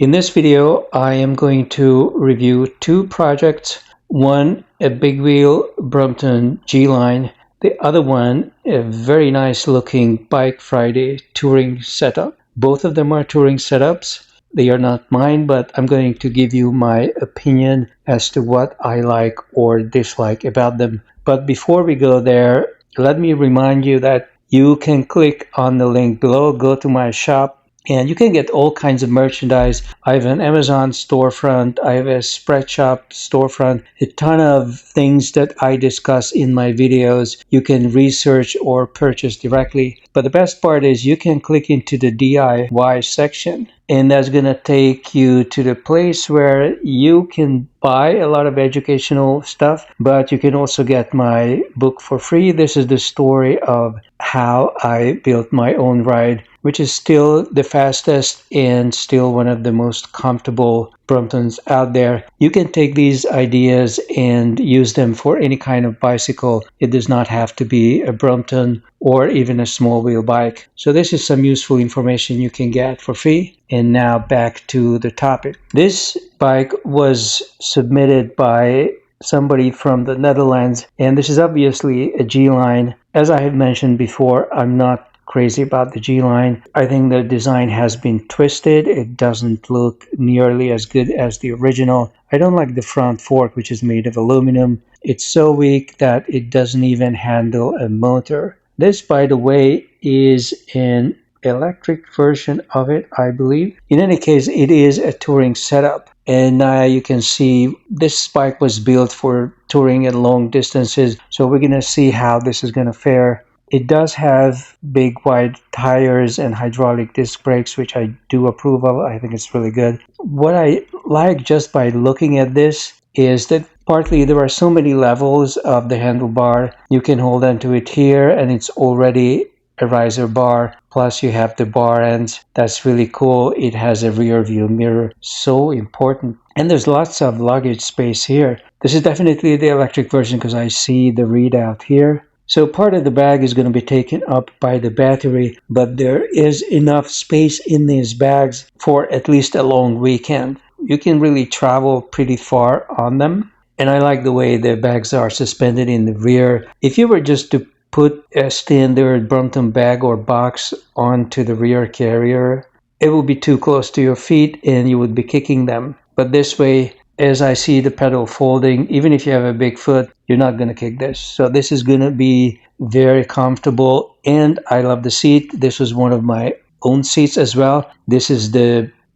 In this video, I am going to review two projects. One, a big wheel Brompton G-Line. The other one, a very nice looking Bike Friday touring setup. Both of them are touring setups. They are not mine, but I'm going to give you my opinion as to what I like or dislike about them. But before we go there, let me remind you that you can click on the link below, go to my shop, and you can get all kinds of merchandise. I have an Amazon storefront, I have a Spreadshop storefront, a ton of things that I discuss in my videos you can research or purchase directly. But the best part is you can click into the DIY section, and that's going to take you to the place where you can buy a lot of educational stuff, but you can also get my book for free. This is the story of how I built my own ride, which is still the fastest and still one of the most comfortable Bromptons out there. You can take these ideas and use them for any kind of bicycle. It does not have to be a Brompton or even a small wheel bike. So this is some useful information you can get for free. And now back to the topic. This bike was submitted by somebody from the Netherlands, and this is obviously a G-Line. As I have mentioned before, I'm not crazy about the G-Line. I think the design has been twisted. It doesn't look nearly as good as the original. I don't like the front fork, which is made of aluminum. It's so weak that it doesn't even handle a motor. This, by the way, is an electric version of it, I believe. In any case, it is a touring setup. And you can see this bike was built for touring at long distances. So we're going to see how this is going to fare. It does have big wide tires and hydraulic disc brakes, which I do approve of. I think it's really good. What I like just by looking at this is that partly there are so many levels of the handlebar. You can hold onto it here and it's already a riser bar. Plus you have the bar ends. That's really cool. It has a rear view mirror. So important. And there's lots of luggage space here. This is definitely the electric version because I see the readout here. So part of the bag is going to be taken up by the battery, but there is enough space in these bags for at least a long weekend. You can really travel pretty far on them. And I like the way the bags are suspended in the rear. If you were just to put a standard Brompton bag or box onto the rear carrier, it would be too close to your feet and you would be kicking them. But this way, as I see the pedal folding, even if you have a big foot, you're not going to kick this. So this is going to be very comfortable, and I love the seat. This was one of my own seats as well. This is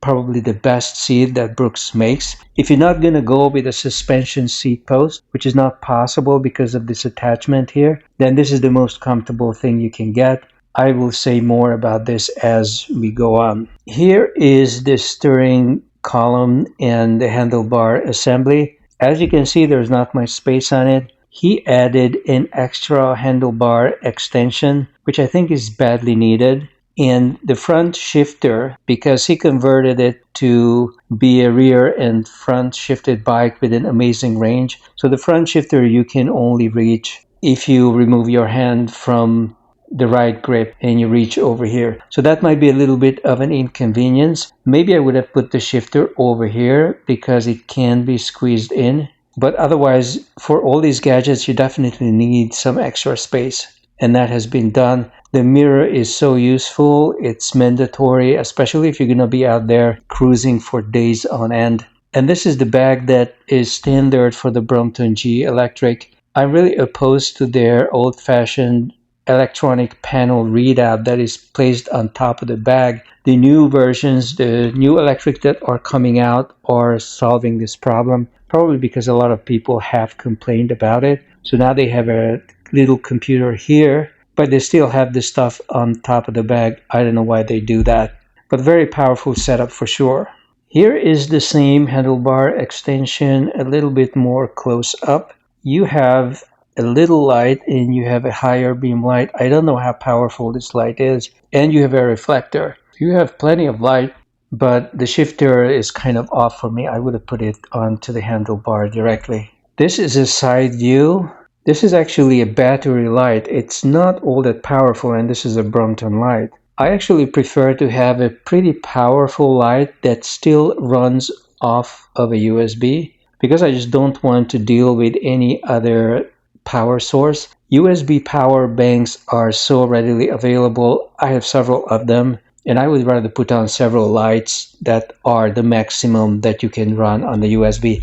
probably the best seat that Brooks makes. If you're not going to go with a suspension seat post, which is not possible because of this attachment here, then this is the most comfortable thing you can get. I will say more about this as we go on. Here is the steering column and the handlebar assembly. As you can see, there's not much space on it. He added an extra handlebar extension, which I think is badly needed. And the front shifter, because he converted it to be a rear and front shifted bike with an amazing range. So the front shifter you can only reach if you remove your hand from the right grip and you reach over here. So that might be a little bit of an inconvenience. Maybe I would have put the shifter over here because it can be squeezed in. But otherwise, for all these gadgets, you definitely need some extra space. And that has been done. The mirror is so useful. It's mandatory, especially if you're going to be out there cruising for days on end. And this is the bag that is standard for the Brompton G Electric. I'm really opposed to their old-fashioned electronic panel readout that is placed on top of the bag. The new versions, the new electric that are coming out are solving this problem, probably because a lot of people have complained about it. So now they have a little computer here, but they still have the stuff on top of the bag. I don't know why they do that, but very powerful setup for sure. Here is the same handlebar extension, a little bit more close up. You have a little light and you have a higher beam light. I don't know how powerful this light is. And you have a reflector. You have plenty of light, but the shifter is kind of off for me. I would have put it onto the handlebar directly. This is a side view. This is actually a battery light. It's not all that powerful, and this is a Brompton light. I actually prefer to have a pretty powerful light that still runs off of a USB because I just don't want to deal with any other power source. USB power banks are so readily available. I have several of them, and I would rather put on several lights that are the maximum that you can run on the USB.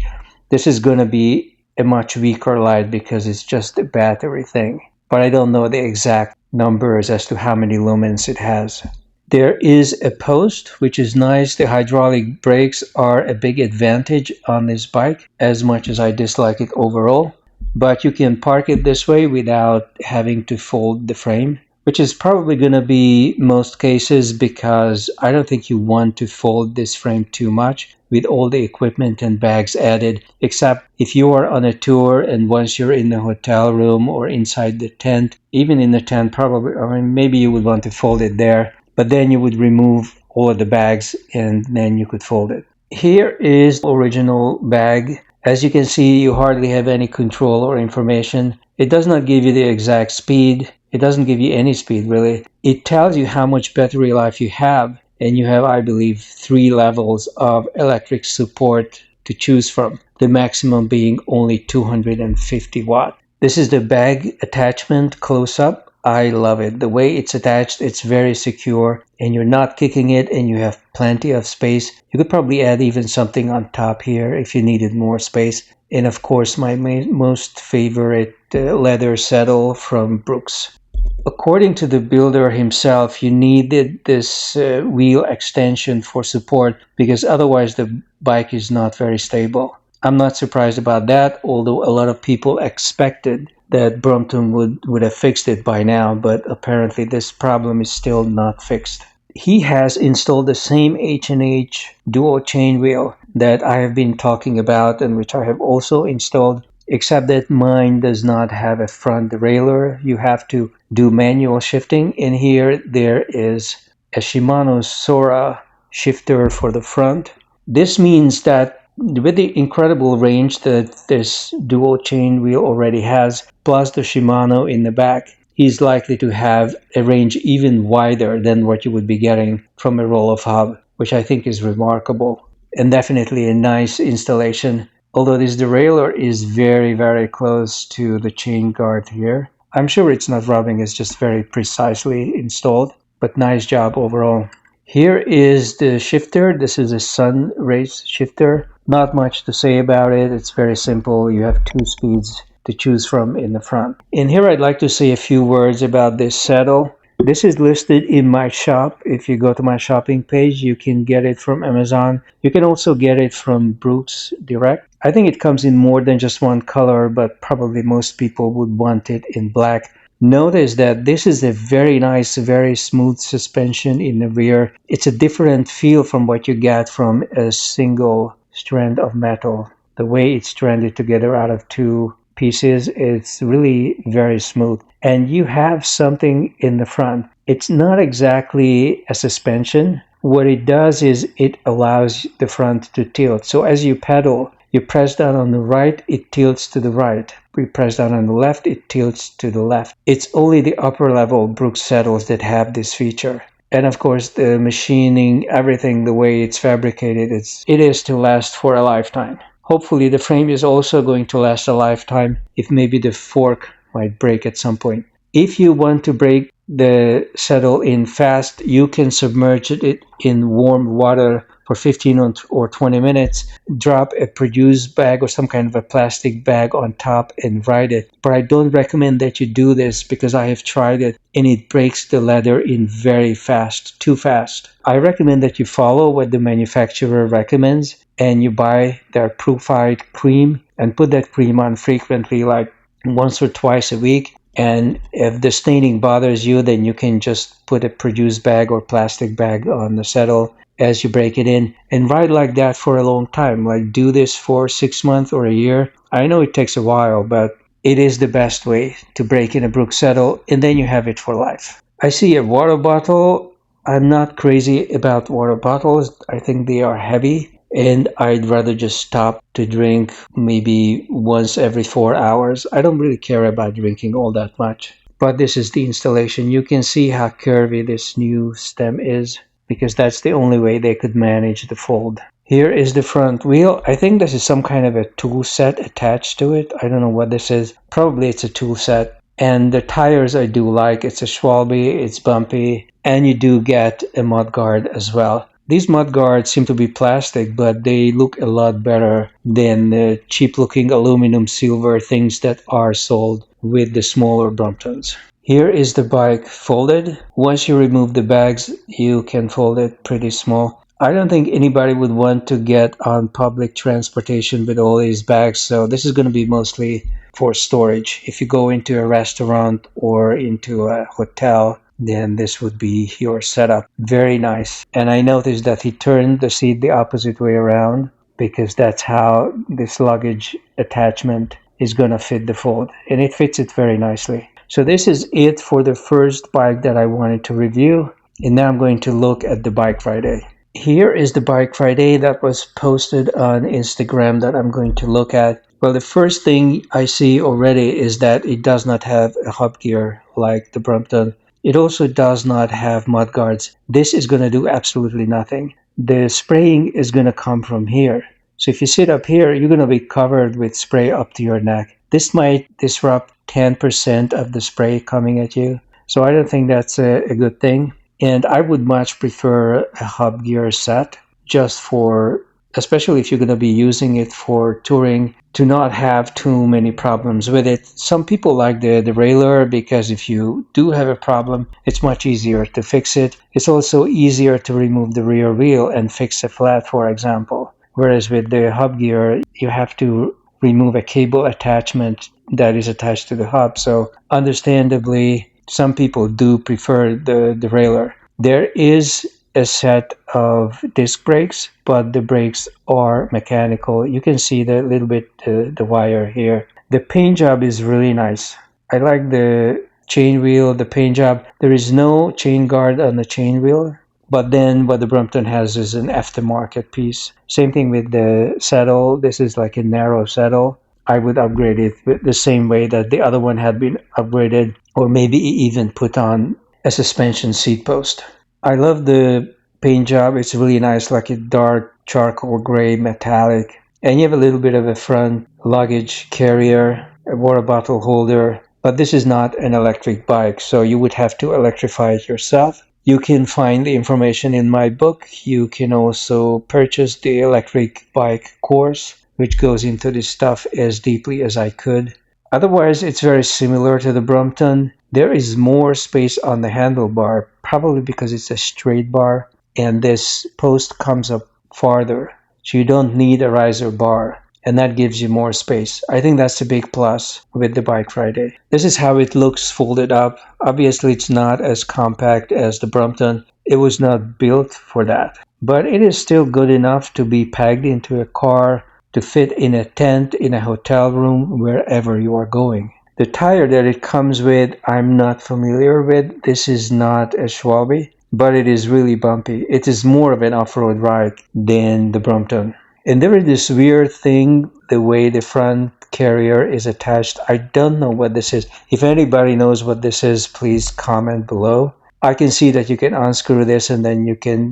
This is going to be a much weaker light because it's just a battery thing, but I don't know the exact numbers as to how many lumens it has. There is a post, which is nice. The hydraulic brakes are a big advantage on this bike, as much as I dislike it overall. But you can park it this way without having to fold the frame, which is probably going to be most cases because I don't think you want to fold this frame too much with all the equipment and bags added, except if you are on a tour and once you're in the hotel room or inside the tent, even in the tent, probably, I mean, maybe you would want to fold it there, but then you would remove all of the bags and then you could fold it. Here is the original bag. As you can see, you hardly have any control or information. It does not give you the exact speed. It doesn't give you any speed, really. It tells you how much battery life you have, and you have, I believe, 3 levels of electric support to choose from, the maximum being only 250 watt. This is the bag attachment close up. I love it. The way it's attached, it's very secure, and you're not kicking it, and you have plenty of space. You could probably add even something on top here if you needed more space. And of course, my most favorite leather saddle from Brooks. According to the builder himself, you needed this wheel extension for support because otherwise the bike is not very stable. I'm not surprised about that, although a lot of people expected that Brompton would have fixed it by now, but apparently this problem is still not fixed. He has installed the same H&H dual chain wheel that I have been talking about and which I have also installed, except that mine does not have a front derailleur. You have to do manual shifting. In here, there is a Shimano Sora shifter for the front. This means that with the incredible range that this dual chain wheel already has, plus the Shimano in the back, he's likely to have a range even wider than what you would be getting from a roll-off hub, which I think is remarkable and definitely a nice installation. Although this derailleur is very, very close to the chain guard here. I'm sure it's not rubbing, it's just very precisely installed, but nice job overall. Here is the shifter. This is a sun race shifter. Not much to say about it. It's very simple. You have 2 speeds to choose from in the front. In here, I'd like to say a few words about this saddle. This is listed in my shop. If you go to my shopping page, you can get it from Amazon. You can also get it from Brooks Direct. I think it comes in more than just one color, but probably most people would want it in black. Notice that this is a very nice, very smooth suspension in the rear. It's a different feel from what you get from a single strand of metal. The way it's stranded together out of 2 pieces, it's really very smooth. And you have something in the front. It's not exactly a suspension. What it does is it allows the front to tilt. So as you pedal, you press down on the right, it tilts to the right. You press down on the left, it tilts to the left. It's only the upper level Brooks saddles that have this feature. And of course, the machining, everything, the way it's fabricated, it is to last for a lifetime. Hopefully, the frame is also going to last a lifetime, if maybe the fork might break at some point. If you want to break the saddle in fast, you can submerge it in warm water for 15 or 20 minutes, drop a produce bag or some kind of a plastic bag on top and ride it. But I don't recommend that you do this because I have tried it and it breaks the leather in very fast, too fast. I recommend that you follow what the manufacturer recommends and you buy their Proofide cream and put that cream on frequently, like once or twice a week. And if the staining bothers you, then you can just put a produce bag or plastic bag on the saddle as you break it in and ride like that for a long time. Like do this for 6 months or a year. I know it takes a while, but it is the best way to break in a Brooks saddle, and then you have it for life. I see a water bottle. I'm not crazy about water bottles. I think they are heavy, and I'd rather just stop to drink maybe once every 4 hours. I don't really care about drinking all that much. but this is the installation. You can see how curvy this new stem is because that's the only way they could manage the fold. Here is the front wheel. I think this is some kind of a tool set attached to it. I don't know what this is. Probably it's a tool set. And the tires I do like. It's a Schwalbe, it's bumpy, and you do get a mud guard as well. These mud guards seem to be plastic, but they look a lot better than the cheap looking aluminum silver things that are sold with the smaller Bromptons. Here is the bike folded. Once you remove the bags, you can fold it pretty small. I don't think anybody would want to get on public transportation with all these bags, so this is going to be mostly for storage. If you go into a restaurant or into a hotel, then this would be your setup. Very nice. And I noticed that he turned the seat the opposite way around because that's how this luggage attachment is going to fit the fold, and it fits it very nicely. So this is it for the first bike that I wanted to review, and now I'm going to look at the Bike Friday. Here is the Bike Friday that was posted on Instagram that I'm going to look at. Well, the first thing I see already is that it does not have a hub gear like the Brompton. It also does not have mud guards. This is going to do absolutely nothing. The spraying is going to come from here. So if you sit up here, you're going to be covered with spray up to your neck. This might disrupt 10% of the spray coming at you. So I don't think that's a good thing. And I would much prefer a hub gear set just for, especially if you're going to be using it for touring, to not have too many problems with it. Some people like the derailleur because if you do have a problem, it's much easier to fix it. It's also easier to remove the rear wheel and fix a flat, for example. Whereas with the hub gear, you have to remove a cable attachment that is attached to the hub. So understandably, some people do prefer the derailleur. There is a set of disc brakes, but the brakes are mechanical. You can see the little bit the wire here. The paint job is really nice. I like the chain wheel, the paint job. There is no chain guard on the chain wheel, but then what the Brompton has is an aftermarket piece. Same thing with the saddle. This is like a narrow saddle. I would upgrade it the same way that the other one had been upgraded, or maybe even put on a suspension seat post. I love the paint job. It's really nice, like a dark charcoal gray metallic. And you have a little bit of a front luggage carrier, a water bottle holder. But this is not an electric bike, so you would have to electrify it yourself. You can find the information in my book. You can also purchase the electric bike course, which goes into this stuff as deeply as I could. Otherwise, it's very similar to the Brompton. There is more space on the handlebar, probably because it's a straight bar, and this post comes up farther, so you don't need a riser bar, and that gives you more space. I think that's a big plus with the Bike Friday. This is how it looks folded up. Obviously, it's not as compact as the Brompton. It was not built for that, but it is still good enough to be packed into a car, to fit in a tent, in a hotel room, wherever you are going. The tire that it comes with, I'm not familiar with. This is not a Schwalbe, but it is really bumpy. It is more of an off-road ride than the Brompton. And there is this weird thing, the way the front carrier is attached. I don't know what this is. If anybody knows what this is, please comment below. I can see that you can unscrew this and then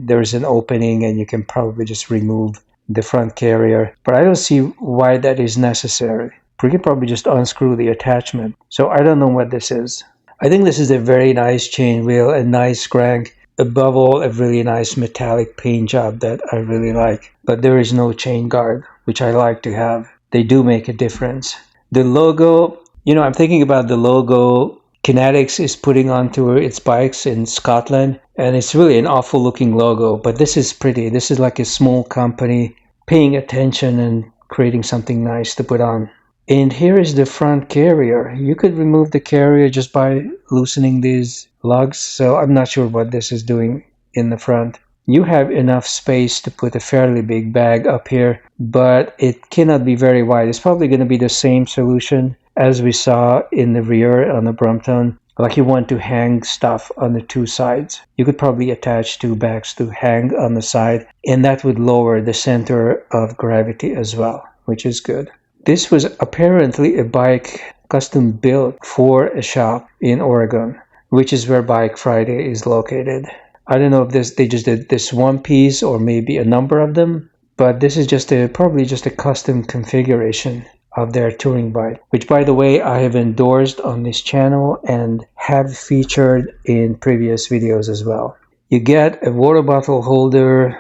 there's an opening and you can probably just remove the front carrier, but I don't see why that is necessary. We can probably just unscrew the attachment. So I don't know what this is. I think this is a very nice chain wheel, a nice crank. Above all, a really nice metallic paint job that I really like. But there is no chain guard, which I like to have. They do make a difference. The logo, I'm thinking about the logo Kinetics is putting onto its bikes in Scotland, and it's really an awful looking logo, but this is pretty. This is like a small company paying attention and creating something nice to put on. And here is the front carrier. You could remove the carrier just by loosening these lugs, so I'm not sure what this is doing in the front. You have enough space to put a fairly big bag up here, but it cannot be very wide. It's probably going to be the same solution as we saw in the rear on the Brompton. Like you want to hang stuff on the two sides. You could probably attach two bags to hang on the side, and that would lower the center of gravity as well, which is good. This was apparently a bike custom built for a shop in Oregon, which is where Bike Friday is located. I don't know if they just did this one piece or maybe a number of them, but this is probably just a custom configuration of their touring bike, which, by the way, I have endorsed on this channel and have featured in previous videos as well. You get a water bottle holder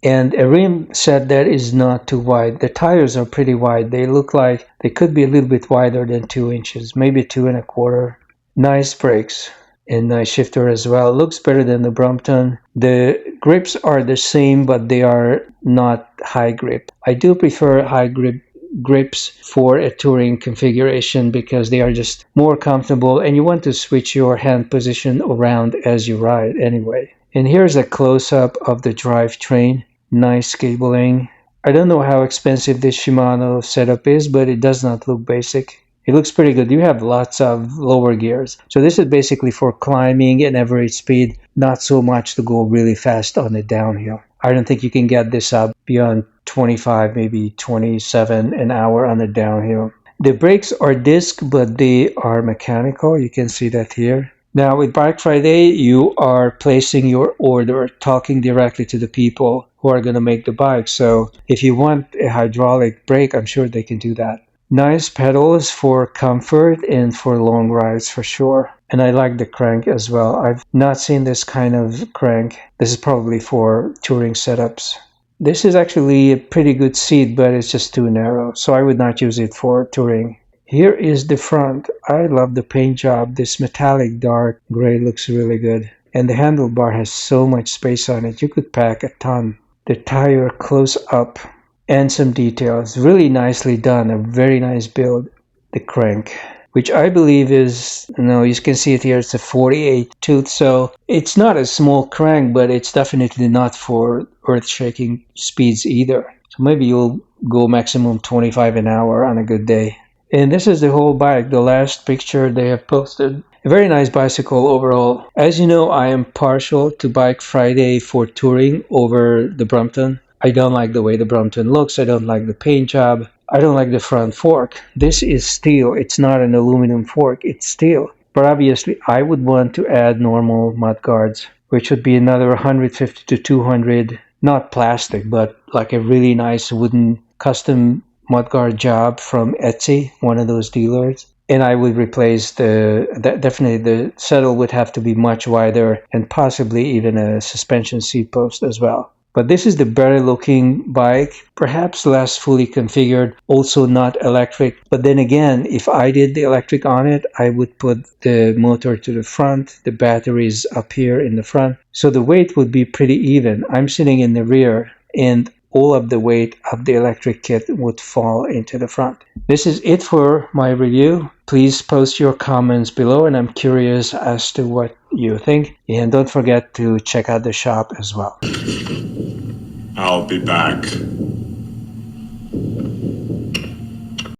and a rim set that is not too wide. The tires are pretty wide. They look like they could be a little bit wider than 2 inches, maybe 2.25. Nice brakes and nice shifter as well. Looks better than the Brompton. The grips are the same, but they are not high grip. I do prefer high grip grips for a touring configuration because they are just more comfortable and you want to switch your hand position around as you ride anyway. And here's a close-up of the drivetrain. Nice cabling. I don't know how expensive this Shimano setup is, but it does not look basic. It looks pretty good. You have lots of lower gears. So this is basically for climbing and average speed, not so much to go really fast on the downhill. I don't think you can get this up beyond 25, maybe 27 an hour on the downhill. The brakes are disc, but they are mechanical. You can see that here. Now with Bike Friday, you are placing your order, talking directly to the people who are going to make the bike. So if you want a hydraulic brake, I'm sure they can do that. Nice pedals for comfort and for long rides for sure. And I like the crank as well. I've not seen this kind of crank. This is probably for touring setups. This is actually a pretty good seat, but it's just too narrow. So I would not use it for touring. Here is the front. I love the paint job. This metallic dark gray looks really good. And the handlebar has so much space on it. You could pack a ton. The tire close up and some details. Really nicely done. A very nice build. The crank, which I believe is, you can see it here. It's a 48 tooth. So it's not a small crank, but it's definitely not for earth-shaking speeds either. So maybe you'll go maximum 25 an hour on a good day. And this is the whole bike, the last picture they have posted. A very nice bicycle overall. As you know, I am partial to Bike Friday for touring over the Brompton. I don't like the way the Brompton looks. I don't like the paint job. I don't like the front fork. This is steel. It's not an aluminum fork. It's steel. But obviously, I would want to add normal mud guards, which would be another 150 to 200, not plastic, but like a really nice wooden custom mudguard job from Etsy, one of those dealers. And I would replace definitely the saddle would have to be much wider and possibly even a suspension seat post as well. But this is the better looking bike, perhaps less fully configured, also not electric. But then again, if I did the electric on it, I would put the motor to the front, the batteries up here in the front. So the weight would be pretty even. I'm sitting in the rear and all of the weight of the electric kit would fall into the front. This is it for my review. Please post your comments below and I'm curious as to what you think. And don't forget to check out the shop as well. I'll be back.